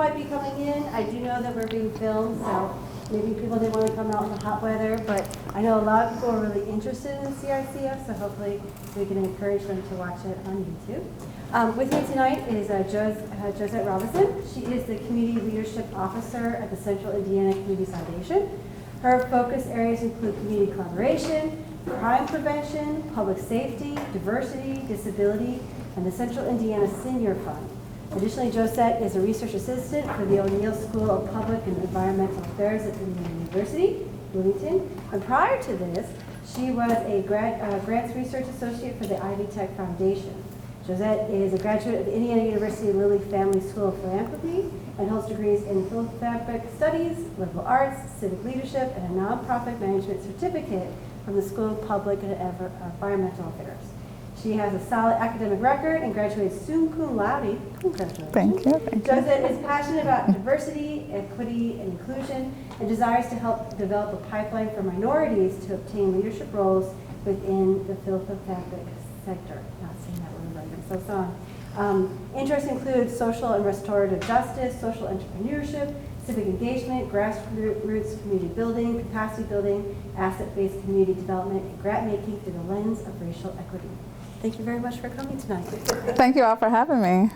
might be coming in. I do know that we're being filmed, so maybe people didn't want to come out in the hot weather, but I know a lot of people are really interested in CICF, so hopefully we can encourage them to watch it on YouTube. With me tonight is Josette Robinson. She is the Community Leadership Officer at the Central Indiana Community Foundation. Her focus areas include community collaboration, crime prevention, public safety, diversity, disability, and the Central Indiana Senior Fund. Additionally, Josette is a research assistant for the O'Neill School of Public and Environmental Affairs at Indiana University, Bloomington. And prior to this, she was a grants research associate for the Ivy Tech Foundation. Josette is a graduate of the Indiana University Lilly Family School of Philanthropy and holds degrees in philanthropic studies, liberal arts, civic leadership, and a nonprofit management certificate from the School of Public and Environmental Affairs. She has a solid academic record and graduated summa cum laude. Congratulations. Thank you. Josette is passionate about diversity, equity, and inclusion, and desires to help develop a pipeline for minorities to obtain leadership roles within the philanthropic sector. Not saying that word right, I'm so sorry. Interests include social and restorative justice, social entrepreneurship, civic engagement, grassroots community building, capacity building, asset-based community development, and grant making through the lens of racial equity. Thank you very much for coming tonight. Thank you all for having me.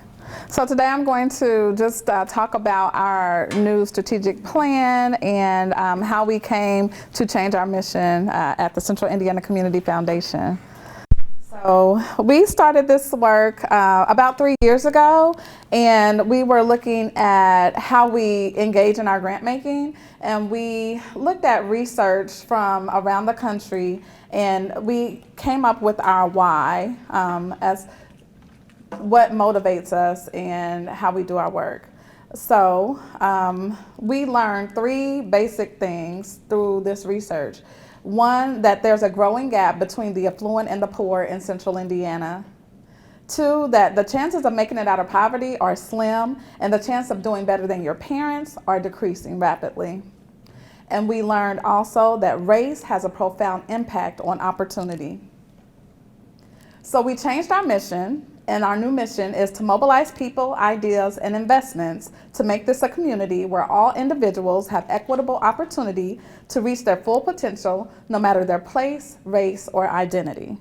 So today I'm going to just talk about our new strategic plan and how we came to change our mission at the Central Indiana Community Foundation. So we started this work about 3 years ago, and we were looking at how we engage in our grant making, and we looked at research from around the country, and we came up with our why as what motivates us and how we do our work. So we learned 3 basic things through this research. 1, that there's a growing gap between the affluent and the poor in Central Indiana. 2, that the chances of making it out of poverty are slim, and the chance of doing better than your parents are decreasing rapidly. And we learned also that race has a profound impact on opportunity. So we changed our mission, and our new mission is to mobilize people, ideas, and investments to make this a community where all individuals have equitable opportunity to reach their full potential, no matter their place, race, or identity.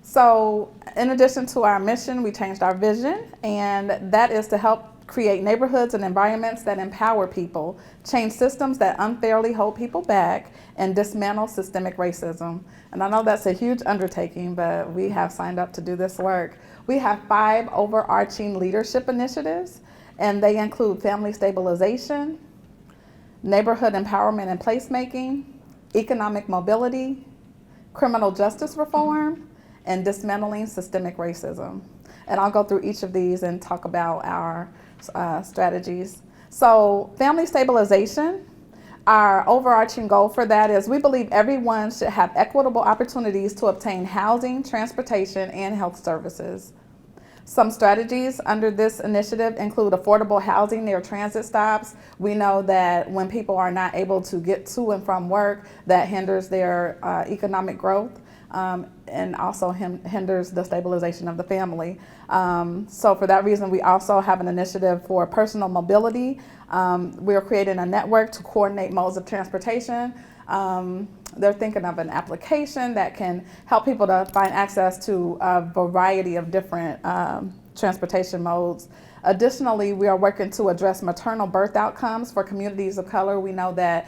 So in addition to our mission, we changed our vision, and that is to help create neighborhoods and environments that empower people, change systems that unfairly hold people back, and dismantle systemic racism. And I know that's a huge undertaking, but we have signed up to do this work. We have 5 overarching leadership initiatives, and they include family stabilization, neighborhood empowerment and placemaking, economic mobility, criminal justice reform, and dismantling systemic racism. And I'll go through each of these and talk about our strategies. So family stabilization, our overarching goal for that is we believe everyone should have equitable opportunities to obtain housing, transportation, and health services. Some strategies under this initiative include affordable housing near transit stops. We know that when people are not able to get to and from work, that hinders their economic growth. And also hinders the stabilization of the family. So for that reason, we also have an initiative for personal mobility. We are creating a network to coordinate modes of transportation. They're thinking of an application that can help people to find access to a variety of different transportation modes. Additionally, we are working to address maternal birth outcomes for communities of color. We know that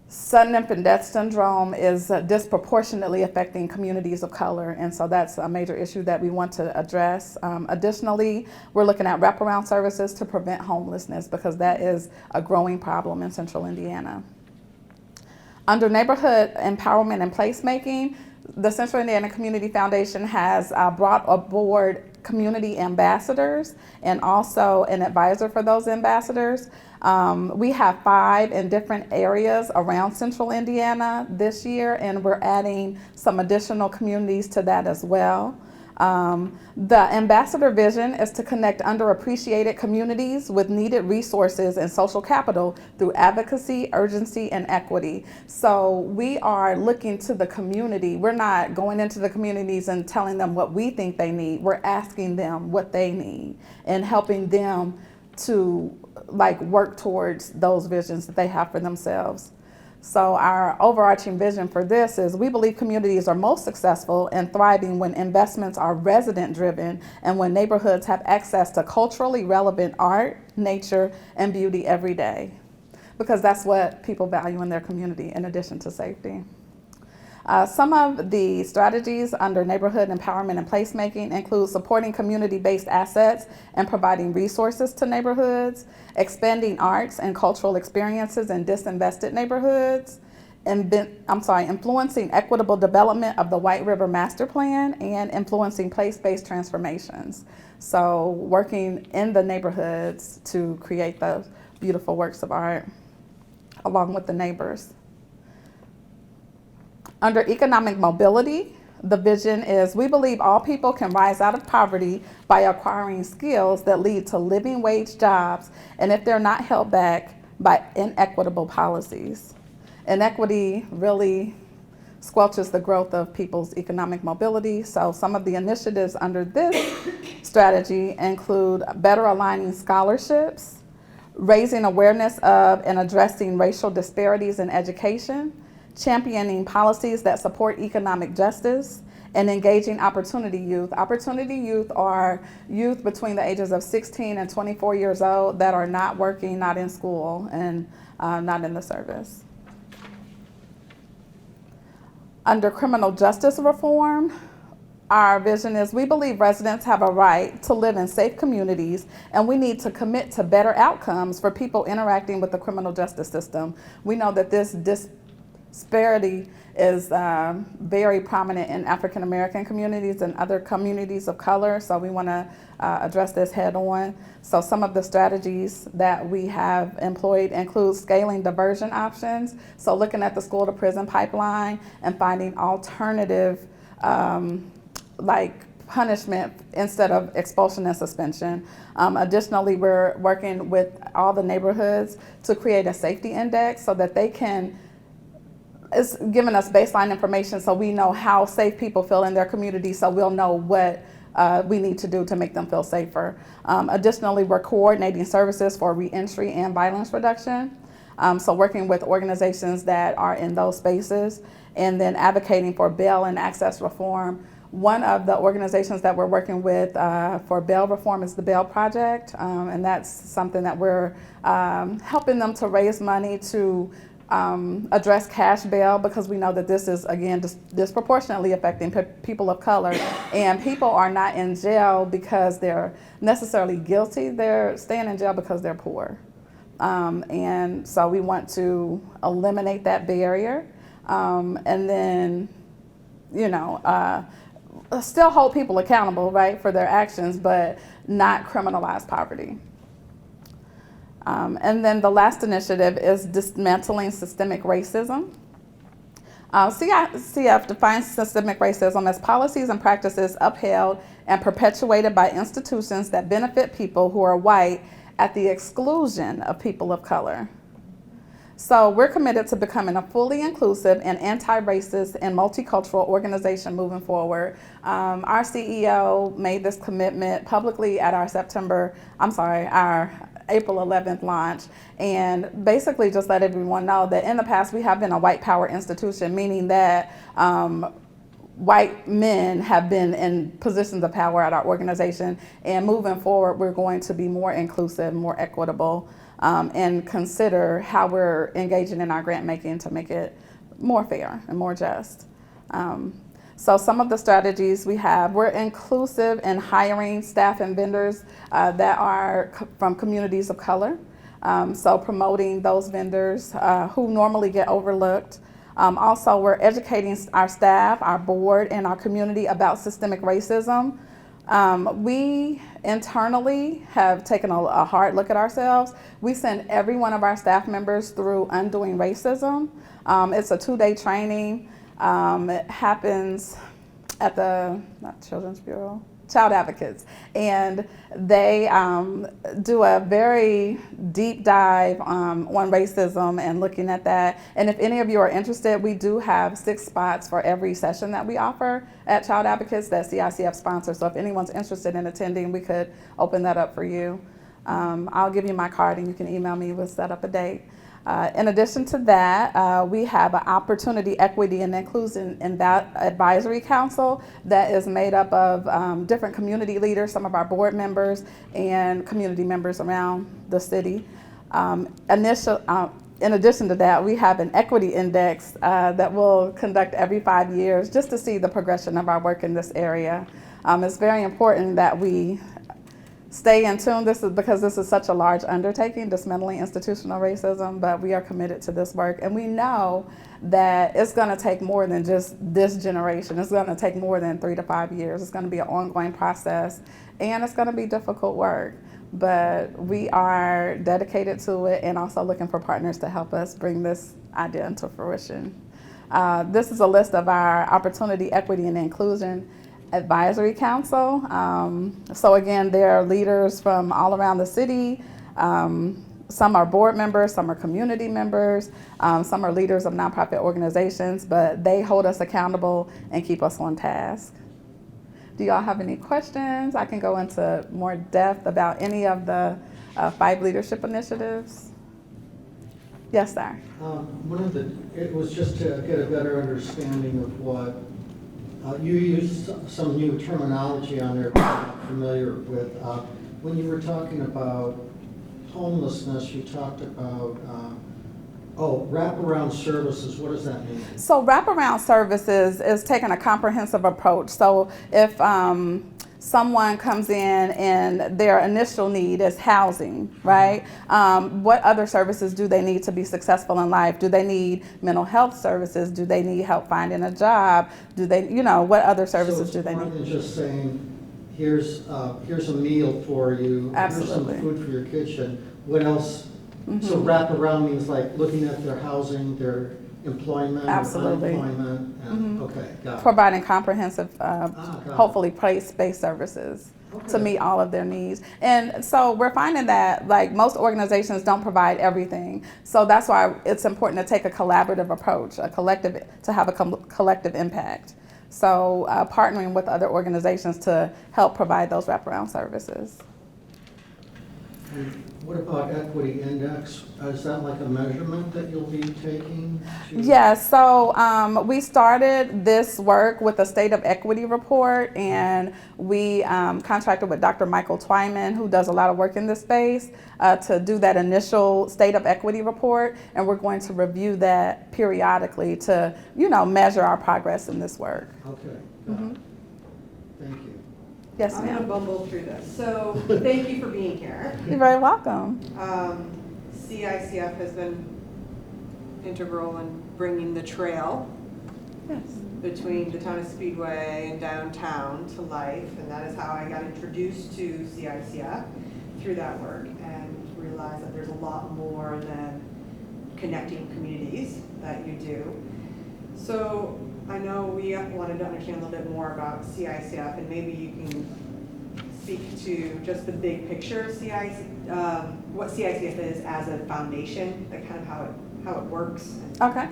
sudden infant death syndrome is disproportionately affecting communities of color, and so that's a major issue that we want to address. Additionally, we're looking at wraparound services to prevent homelessness because that is a growing problem in Central Indiana. Under neighborhood empowerment and placemaking, the Central Indiana Community Foundation has brought aboard community ambassadors and also an advisor for those ambassadors. We have 5 in different areas around Central Indiana this year, and we're adding some additional communities to that as well. The ambassador vision is to connect underappreciated communities with needed resources and social capital through advocacy, urgency, and equity. So we are looking to the community. We're not going into the communities and telling them what we think they need. We're asking them what they need and helping them to work towards those visions that they have for themselves. So our overarching vision for this is we believe communities are most successful and thriving when investments are resident driven and when neighborhoods have access to culturally relevant art, nature, and beauty every day. Because that's what people value in their community in addition to safety. Some of the strategies under neighborhood empowerment and placemaking include supporting community-based assets and providing resources to neighborhoods, expanding arts and cultural experiences in disinvested neighborhoods, influencing equitable development of the White River Master Plan, and influencing place-based transformations. So working in the neighborhoods to create those beautiful works of art along with the neighbors. Under economic mobility, the vision is we believe all people can rise out of poverty by acquiring skills that lead to living wage jobs, and if they're not held back by inequitable policies. Inequity really squelches the growth of people's economic mobility. So some of the initiatives under this strategy include better aligning scholarships, raising awareness of and addressing racial disparities in education, championing policies that support economic justice, and engaging opportunity youth. Opportunity youth are youth between the ages of 16 and 24 years old that are not working, not in school, and not in the service. Under criminal justice reform, our vision is we believe residents have a right to live in safe communities, and we need to commit to better outcomes for people interacting with the criminal justice system. We know that this disparity is very prominent in African American communities and other communities of color, so we want to address this head on. So some of the strategies that we have employed include scaling diversion options, so looking at the school to prison pipeline and finding alternative punishment instead of expulsion and suspension. Additionally, we're working with all the neighborhoods to create a safety index so that they can it's giving us baseline information so we know how safe people feel in their community, so we'll know what we need to do to make them feel safer. Additionally, we're coordinating services for reentry and violence reduction. So working with organizations that are in those spaces, and then advocating for bail and access reform. One of the organizations that we're working with for bail reform is the Bail Project, and that's something that we're helping them to raise money to address cash bail, because we know that this is, again, disproportionately affecting people of color, and people are not in jail because they're necessarily guilty. They're staying in jail because they're poor. And so we want to eliminate that barrier, and then, still hold people accountable, right, for their actions, but not criminalize poverty. And then the last initiative is dismantling systemic racism. CICF defines systemic racism as policies and practices upheld and perpetuated by institutions that benefit people who are white at the exclusion of people of color. So we're committed to becoming a fully inclusive and anti-racist and multicultural organization moving forward. Our CEO made this commitment publicly at our our April 11th launch, and basically just let everyone know that in the past we have been a white power institution, meaning that white men have been in positions of power at our organization, and moving forward we're going to be more inclusive, more equitable, and consider how we're engaging in our grant making to make it more fair and more just. So some of the strategies we have, we're inclusive in hiring staff and vendors that are from communities of color. So promoting those vendors who normally get overlooked. Also, we're educating our staff, our board, and our community about systemic racism. We internally have taken a hard look at ourselves. We send every one of our staff members through Undoing Racism. It's a 2-day training. It happens at the, not Children's Bureau, Child Advocates. And they do a very deep dive on racism and looking at that. And if any of you are interested, we do have 6 spots for every session that we offer at Child Advocates that CICF sponsors. So if anyone's interested in attending, we could open that up for you. I'll give you my card and you can email me. We'll set up a date. In addition to that, we have an Opportunity, Equity, and Inclusion in that advisory council that is made up of different community leaders, some of our board members, and community members around the city. In addition to that, we have an equity index that we'll conduct every 5 years just to see the progression of our work in this area. It's very important that we stay in tune. This is because this is such a large undertaking, dismantling institutional racism, but we are committed to this work. And we know that it's going to take more than just this generation. It's going to take more than 3 to 5 years. It's going to be an ongoing process, and it's going to be difficult work. But we are dedicated to it and also looking for partners to help us bring this idea into fruition. This is a list of our Opportunity, Equity, and Inclusion Advisory Council. So again, there are leaders from all around the city. Some are board members, some are community members, some are leaders of nonprofit organizations, but they hold us accountable and keep us on task. Do y'all have any questions? I can go into more depth about any of the 5 leadership initiatives. Yes, sir. It was just to get a better understanding of what you used some new terminology on there that I'm familiar with. When you were talking about homelessness, you talked about wraparound services. What does that mean? So wraparound services is taking a comprehensive approach. So if someone comes in and their initial need is housing, right? What other services do they need to be successful in life? Do they need mental health services? Do they need help finding a job? Do they, what other services do they need? So it's more than just saying, here's a meal for you. Absolutely. Here's some food for your kitchen. What else? So wraparound means like looking at their housing, their employment, Absolutely. unemployment. And, okay, got it. Providing comprehensive, got it. hopefully place-based services to meet all of their needs. And so we're finding that like most organizations don't provide everything. So that's why it's important to take a collaborative approach, to have a collective impact. So partnering with other organizations to help provide those wraparound services. And what about equity index? Is that like a measurement that you'll be taking? Yes, so we started this work with a State of Equity report, and we contracted with Dr. Michael Twyman, who does a lot of work in this space, to do that initial State of Equity report, and we're going to review that periodically to, measure our progress in this work. Okay, thank you. Yes, I'm going to ma'am. bumble through this. So thank you for being here. You're very welcome. CICF has been integral in bringing the trail Yes. between the town of Speedway and downtown to life, and that is how I got introduced to CICF through that work, and realized that there's a lot more than connecting communities that you do. So I know we wanted to understand a little bit more about CICF, and maybe you can speak to just the big picture of what CICF is as a foundation, like kind of how it works. Okay.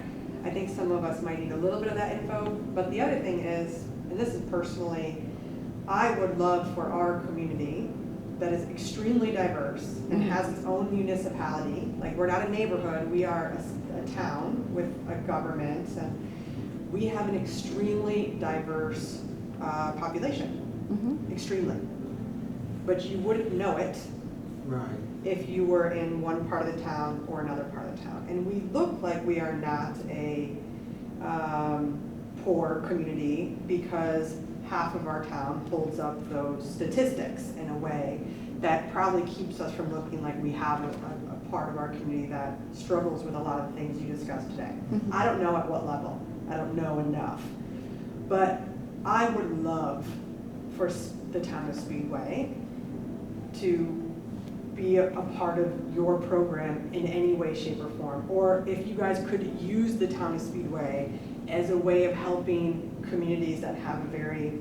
I think some of us might need a little bit of that info, but the other thing is, and this is personally, I would love for our community that is extremely diverse and has its own municipality, like we're not a neighborhood, we are a town with a government, and we have an extremely diverse population, extremely. But you wouldn't know it if you were in one part of the town or another part of the town. And we look like we are not a poor community because half of our town holds up those statistics in a way that probably keeps us from looking like we have a part of our community that struggles with a lot of the things you discussed today. I don't know at what level. I don't know enough. But I would love for the town of Speedway to be a part of your program in any way, shape, or form. Or if you guys could use the town of Speedway as a way of helping communities that have a very,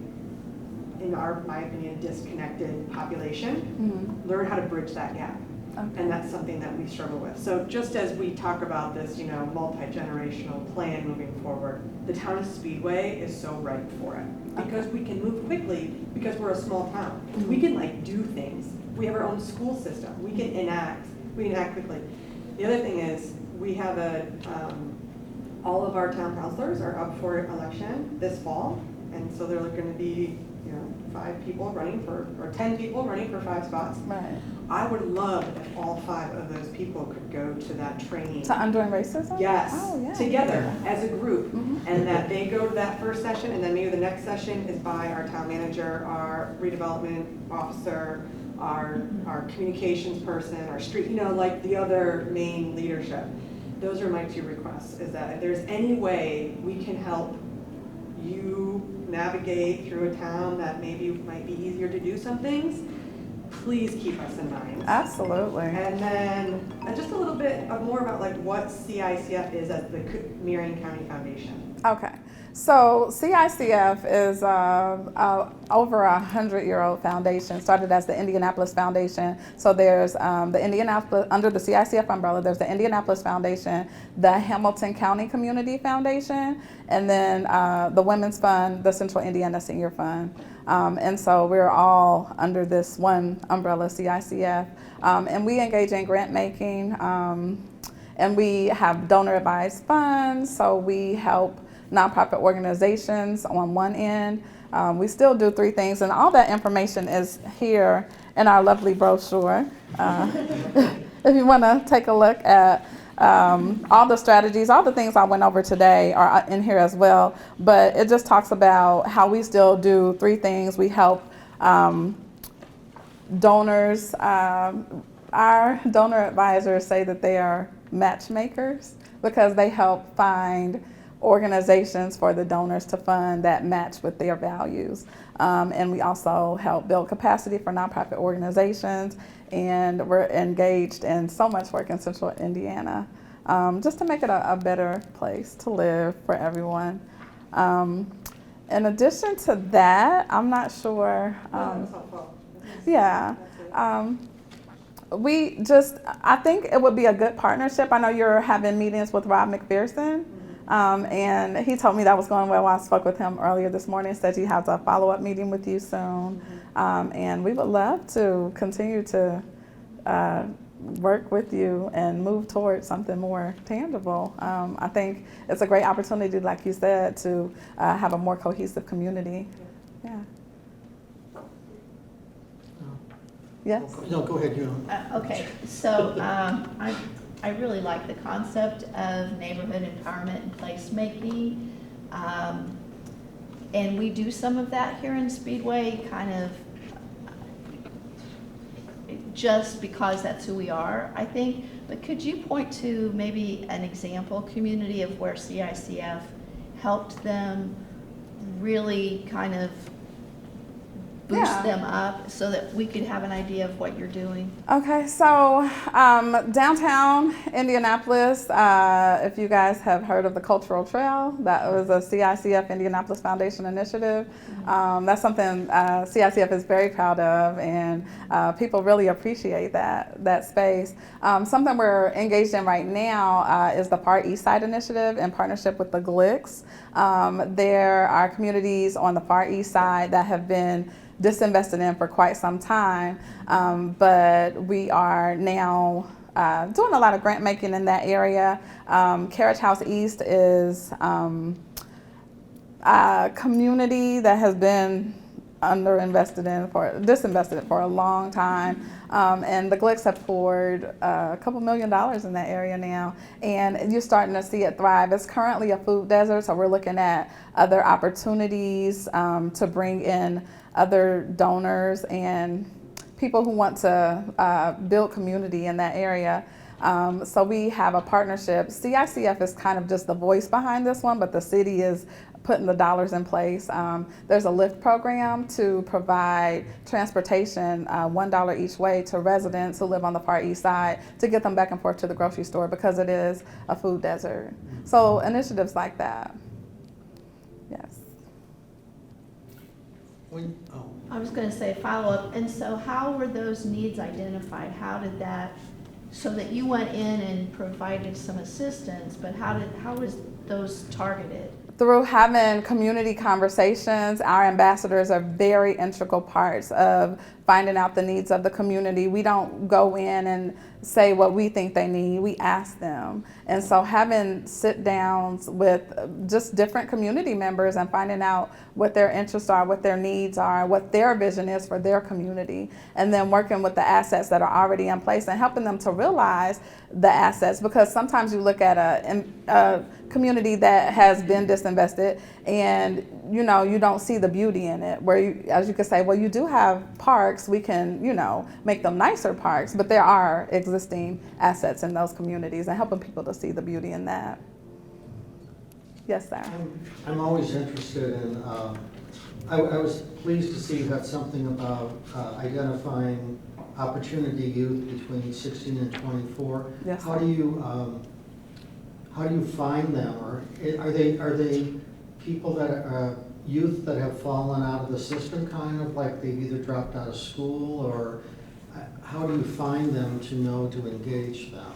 in my opinion, disconnected population, learn how to bridge that gap. Okay. And that's something that we struggle with. So just as we talk about this, multi-generational plan moving forward, the town of Speedway is so ripe for it. Because we can move quickly, because we're a small town. We can do things. We have our own school system. We can act quickly. The other thing is, we have all of our town councilors are up for election this fall. And so there are going to be 5 people running for, or 10 people running for 5 spots. Right. I would love if all 5 of those people could go to that training. To undoing racism? Yes, Oh, yeah. together as a group, and that they go to that first session, and then maybe the next session is by our town manager, our redevelopment officer, our communications person, our street, like the other main leadership. Those are my 2 requests, is that if there's any way we can help you navigate through a town that maybe might be easier to do some things, please keep us in mind. Absolutely. And then just a little bit more about what CICF is as the Marion County Foundation. Okay. So CICF is over 100-year-old foundation, started as the Indianapolis Foundation. So there's the Indianapolis, under the CICF umbrella, there's the Indianapolis Foundation, the Hamilton County Community Foundation, and then the Women's Fund, the Central Indiana Senior Fund. And so we're all under this one umbrella, CICF. And we engage in grant making, and we have donor advised funds, so we help nonprofit organizations on one end. We still do 3 things, and all that information is here in our lovely brochure. If you want to take a look at all the strategies, all the things I went over today are in here as well, but it just talks about how we still do 3 things. We help donors. Our donor advisors say that they are matchmakers because they help find organizations for the donors to fund that match with their values. And we also help build capacity for nonprofit organizations, and we're engaged in so much work in Central Indiana just to make it a better place to live for everyone. In addition to that, I'm not sure. I think it would be a good partnership. I know you're having meetings with Rob McPherson. And he told me that was going well. I spoke with him earlier this morning, said he has a follow-up meeting with you soon. And we would love to continue to work with you and move towards something more tangible. I think it's a great opportunity, like you said, to have a more cohesive community. Yeah. Yes? No, go ahead, you. Okay, so I really like the concept of neighborhood empowerment and placemaking. And we do some of that here in Speedway, kind of just because that's who we are, I think. But could you point to maybe an example community of where CICF helped them really kind of boost them up so that we could have an idea of what you're doing? Okay, so downtown Indianapolis, if you guys have heard of the Cultural Trail, that was a CICF Indianapolis Foundation initiative. That's something CICF is very proud of, and people really appreciate that space. Something we're engaged in right now is the Far East Side Initiative in partnership with the GLICs. There are communities on the Far East Side that have been disinvested in for quite some time, but we are now doing a lot of grant making in that area. Carriage House East is a community that has been disinvested for a long time, and the GLICs have poured a couple $1 million in that area now, and you're starting to see it thrive. It's currently a food desert, so we're looking at other opportunities to bring in other donors and people who want to build community in that area. So we have a partnership. CICF is kind of just the voice behind this one, but the city is putting the dollars in place. There's a Lyft program to provide transportation, $1 each way, to residents who live on the Far East Side to get them back and forth to the grocery store because it is a food desert. So initiatives like that. Yes. I was going to say follow-up, and so how were those needs identified? How did that, so that you went in and provided some assistance, but how was those targeted? Through having community conversations, our ambassadors are very integral parts of finding out the needs of the community. We don't go in and say what we think they need, we ask them. And so having sit downs with just different community members and finding out what their interests are, what their needs are, what their vision is for their community, and then working with the assets that are already in place and helping them to realize the assets, because sometimes you look at a community that has been disinvested and you don't see the beauty in it, where you, as you could say, well, you do have parks, we can make them nicer parks, but there are existing assets in those communities, and helping people to see the beauty in that. Yes, sir. I'm always interested in, I was pleased to see you had something about identifying opportunity youth between 16 and 24. Yes, How sir. do you find them, or are they people that are youth that have fallen out of the system, kind of like they've either dropped out of school, or how do you find them to know to engage them?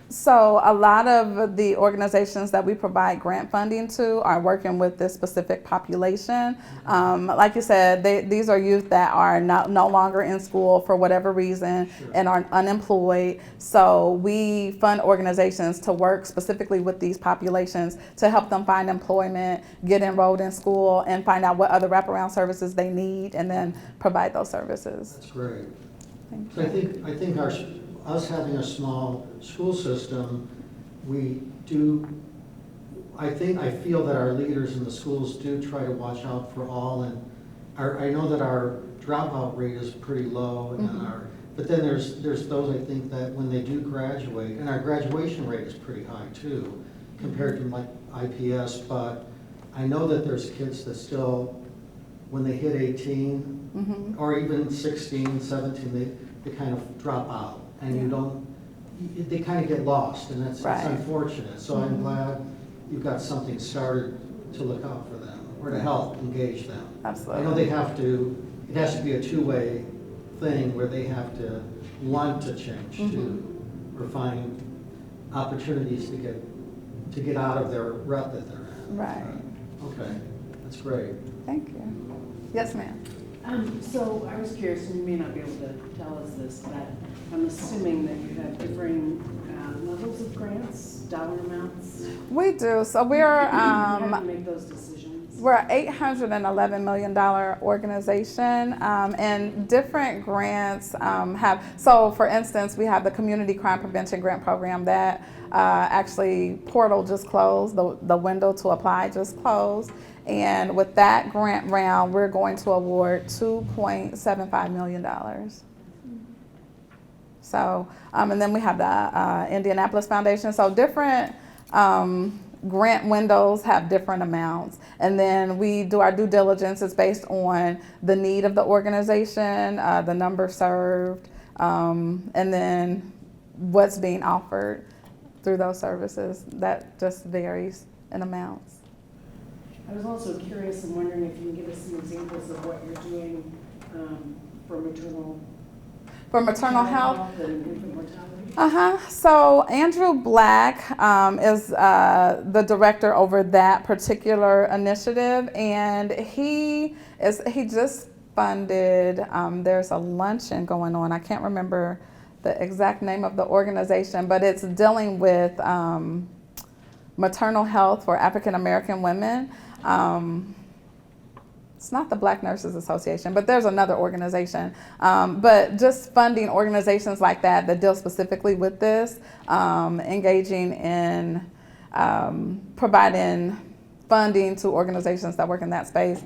So a lot of the organizations that we provide grant funding to are working with this specific population. Like you said, these are youth that are no longer in school for whatever reason. Sure. And are unemployed. So we fund organizations to work specifically with these populations to help them find employment, get enrolled in school, and find out what other wraparound services they need, and then provide those services. That's great. Thank So you. I think us having a small school system, I feel that our leaders in the schools do try to watch out for all, and I know that our dropout rate is pretty low, and but then there's those, I think, that when they do graduate, and our graduation rate is pretty high too, compared to like IPS, but I know that there's kids that still, when they hit 18, or even 16, 17, they kind of drop out, and they kind of get lost, and it's unfortunate. So I'm glad you've got something started to look out for them, or to help engage them. Absolutely. I know it has to be a two-way thing, where they have to want to change too, or find opportunities to get out of their rut that they're in. Right. Okay, that's great. Thank you. Yes, ma'am. So I was curious, and you may not be able to tell us this, but I'm assuming that you have differing levels of grants, dollar amounts. We do. So we're How do you make those decisions? we're an $811 million organization, and different grants have. So, for instance, we have the Community Crime Prevention Grant Program that actually portal just closed. The window to apply just closed. And with that grant round, we're going to award $2.75 million. So, and then we have the Indianapolis Foundation. So different grant windows have different amounts. And then we do our due diligence. It's based on the need of the organization, the number served, and then what's being offered through those services. That just varies in amounts. I was also curious and wondering if you can give us some examples of what you're doing for maternal health. and infant mortality. So Andrew Black is the director over that particular initiative, and he just funded. There's a luncheon going on. I can't remember the exact name of the organization, but it's dealing with maternal health for African American women. It's not the Black Nurses Association, but there's another organization. But just funding organizations like that deal specifically with this, engaging in providing funding to organizations that work in that space.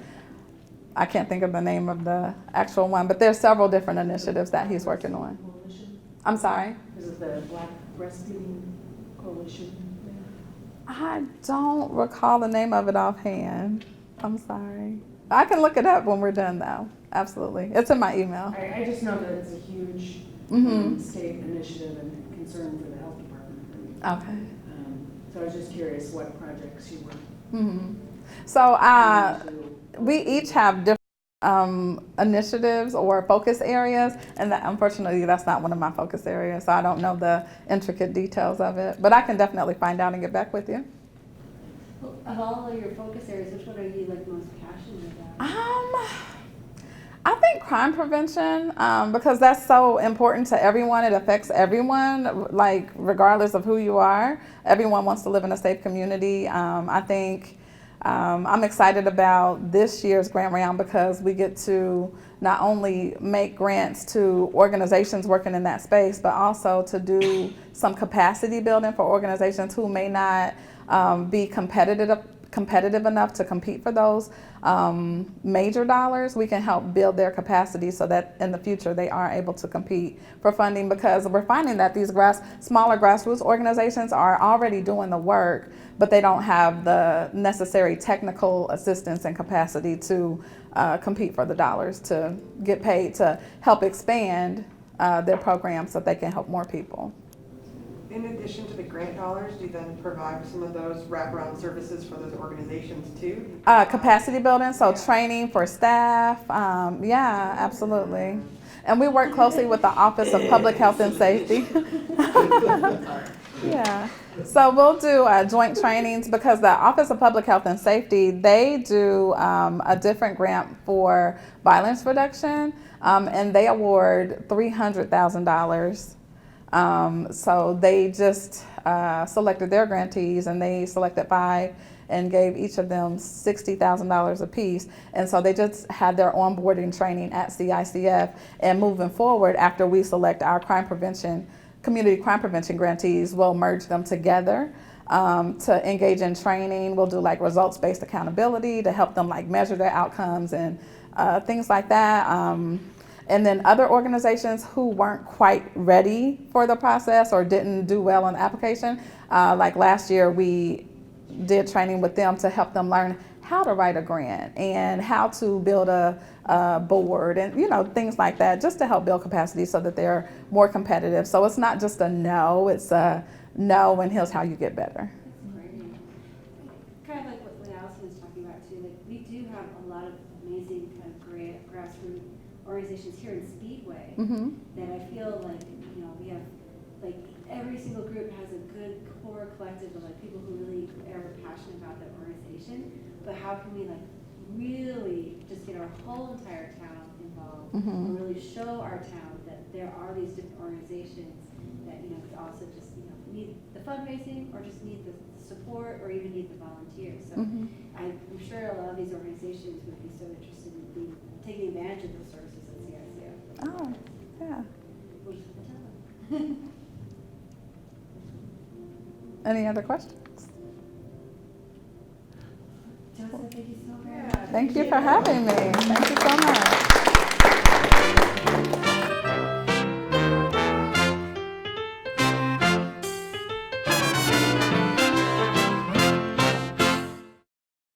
I can't think of the name of the actual one, but there's several different initiatives that he's working on. Coalition? I'm sorry? Is it the Black Breastfeeding Coalition? I don't recall the name of it offhand. I'm sorry. I can look it up when we're done, though. Absolutely. It's in my email. I just know that it's a huge state initiative and concern for the health department. Okay. So I was just curious what projects you were So planning to we each have different initiatives or focus areas, and that, unfortunately, that's not one of my focus areas, so I don't know the intricate details of it, but I can definitely find out and get back with you. Well, of all of your focus areas, which one are you like most passionate about? I think crime prevention, because that's so important to everyone. It affects everyone, like regardless of who you are. Everyone wants to live in a safe community. I think I'm excited about this year's grant round because we get to not only make grants to organizations working in that space, but also to do some capacity building for organizations who may not be competitive enough to compete for those major dollars. We can help build their capacity so that in the future they are able to compete for funding, because we're finding that these smaller grassroots organizations are already doing the work, but they don't have the necessary technical assistance and capacity to compete for the dollars to get paid to help expand their programs so they can help more people. In addition to the grant dollars, do you then provide some of those wraparound services for those organizations too? Capacity building, so Yeah. training for staff, yeah, absolutely. And we work closely with the Office of Public Health and Safety. Yeah, so we'll do joint trainings because the Office of Public Health and Safety, they do a different grant for violence reduction, and they award $300,000. So they just selected their grantees, and they selected 5 and gave each of them $60,000 apiece. And so they just had their onboarding training at CICF, and moving forward, after we select our community crime prevention grantees, we'll merge them together to engage in training. We'll do like results-based accountability to help them like measure their outcomes and things like that. And then other organizations who weren't quite ready for the process or didn't do well on the application, like last year we did training with them to help them learn how to write a grant and how to build a board and things like that, just to help build capacity so that they're more competitive. So it's not just a no, it's a no and here's how you get better. That's great. Kind of like what Allison was talking about too, like we do have a lot of amazing kind of grassroots organizations here in Speedway that I feel like, we have, like, every single group has a good core collective of like people who really are passionate about their organization, but how can we like really just get our whole entire town involved and really show our town that there are these different organizations that could also just need the fundraising or just need the support or even need the volunteers. So I'm sure a lot of these organizations would be so interested in taking advantage of those services at CICF. Oh, yeah. We'll just have to tell them. Any other questions? Josette, thank you so much. Thank you for having me. Thank